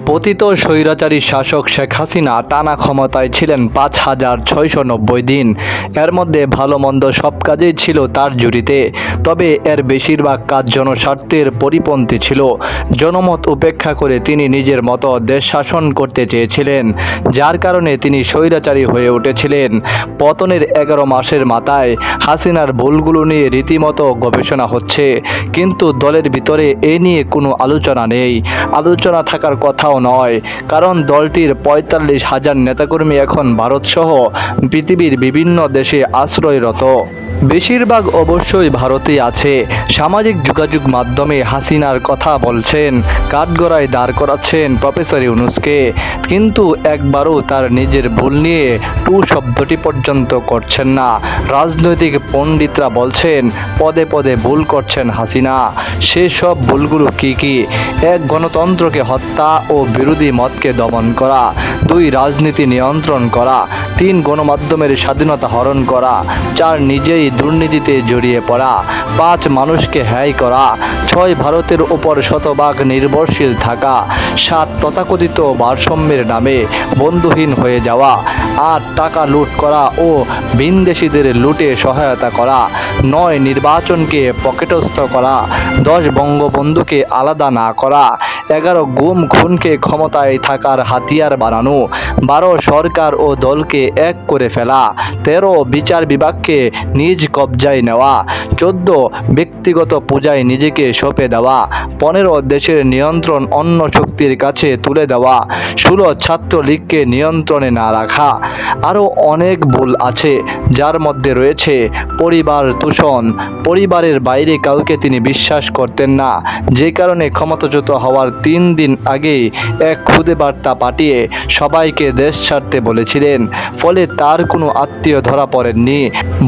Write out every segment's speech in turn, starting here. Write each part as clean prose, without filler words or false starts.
পতিত স্বৈরাচারী শাসক শেখ হাসিনা টানা ক্ষমতায় ছিলেন ৫,৬৯০ দিন। এর মধ্যে ভালো মন্দ সব কাজেই ছিল তার জুড়িতে। তবে এর বেশিরভাগ কাজ জনস্বার্থের পরিপন্থী ছিল। জনমত উপেক্ষা করে তিনি নিজের মতো দেশ শাসন করতে চেয়েছিলেন, যার কারণে তিনি স্বৈরাচারী হয়ে উঠেছিলেন। পতনের ১১ মাসের মাথায় হাসিনার ভুলগুলো নিয়ে রীতিমতো গবেষণা হচ্ছে, কিন্তু দলের ভিতরে এ নিয়ে কোনো আলোচনা নেই, আলোচনা থাকার কথাও নয়। কারণ দলটির ৪৫,০০০ নেতাকর্মী এখন ভারতসহ পৃথিবীর বিভিন্ন দেশে আশ্রয়রত। বেশিরভাগ অবশ্যই ভারতেই আছে। সামাজিক যোগাযোগ মাধ্যমে হাসিনার কথা বলছেন, কাঠগড়ায় দাঁড় করাচ্ছেন প্রফেসর ইউনূসকে, কিন্তু একবারও তার নিজের ভুল নিয়ে টু শব্দটি পর্যন্ত করছেন না। রাজনৈতিক পণ্ডিতরা বলছেন পদে পদে ভুল করছেন হাসিনা। সেসব ভুলগুলো কি কি? ১. গণতন্ত্রকে হত্যা ও বিরোধী মতকে দমন করা। ২. রাজনীতি নিয়ন্ত্রণ করা। ৩. গণমাধ্যমের স্বাধীনতা হরণ করা। ৪. নিজেই দুর্নীতিতে জড়িয়ে পড়া। ৫. মানুষকে হ্যায় করা। ৬. ভারতের উপর শতভাগ নির্ভরশীল থাকা। ৭. তথাকথিত ভারসাম্যের নামে বন্ধুহীন হয়ে যাওয়া। ৮. টাকা লুট করা ও ভিনদেশীদের লুটে সহায়তা করা। ৯. নির্বাচনকে পকেটস্থ করা। ১০. বঙ্গবন্ধুকে আলাদা না করা। ১১. গুম খুনকে ক্ষমতায় থাকার হাতিয়ার বানানো। ১২. সরকার ও দলকে এক করে ফেলা। ১৩. বিচার বিভাগকে নিজ কবজায় নেওয়া। ১৪. ব্যক্তিগত পূজায় নিজেকে সঁপে দেওয়া। ১৫. দেশের নিয়ন্ত্রণ অন্য শক্তির কাছে তুলে দেওয়া। ১৬. ছাত্রলীগকে নিয়ন্ত্রণে না রাখা। আরও অনেক ভুল আছে, যার মধ্যে রয়েছে পরিবার দূষণ। পরিবারের বাইরে কাউকে তিনি বিশ্বাস করতেন না, যে কারণে ক্ষমতাচ্যুত হওয়ার ৩ দিন আগেই এক খুদে বার্তা পাঠিয়ে সবাইকে দেশ ছাড়তে বলেছিলেন। ফলে তার কোনো আত্মীয় ধরা পড়েননি।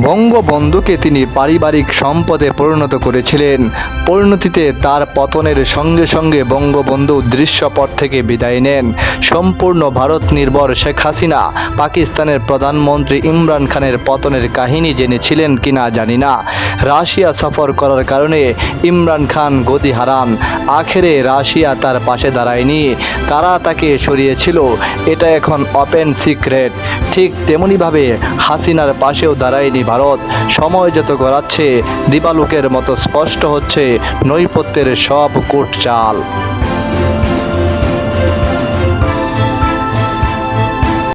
বঙ্গবন্ধুকে তিনি পারিবারিক সম্পদে পরিণত করেছিলেন। পরিণতিতে তার পতনের সঙ্গে সঙ্গে বঙ্গবন্ধু দৃশ্যপট থেকে বিদায় নেন। সম্পূর্ণ ভারত নির্ভর শেখ হাসিনা পাকিস্তানের প্রধানমন্ত্রী ইমরান খানের পতনের কাহিনী জেনেছিলেন কিনা জানি না। রাশিয়া সফর করার কারণে ইমরান খান গদি হারান। আখেরে রাশিয়া তার পাশে দাঁড়ায়নি, কারা তাকে সরিয়েছিল এটা এখন ওপেন সিক্রেট। ঠিক তেমনিভাবে হাসিনার পাশেও দাঁড়ায়নি ভারত। সময় যত গড়াচ্ছে দিবালোকের মতো স্পষ্ট হচ্ছে নৈপথ্যের সব কূটচাল।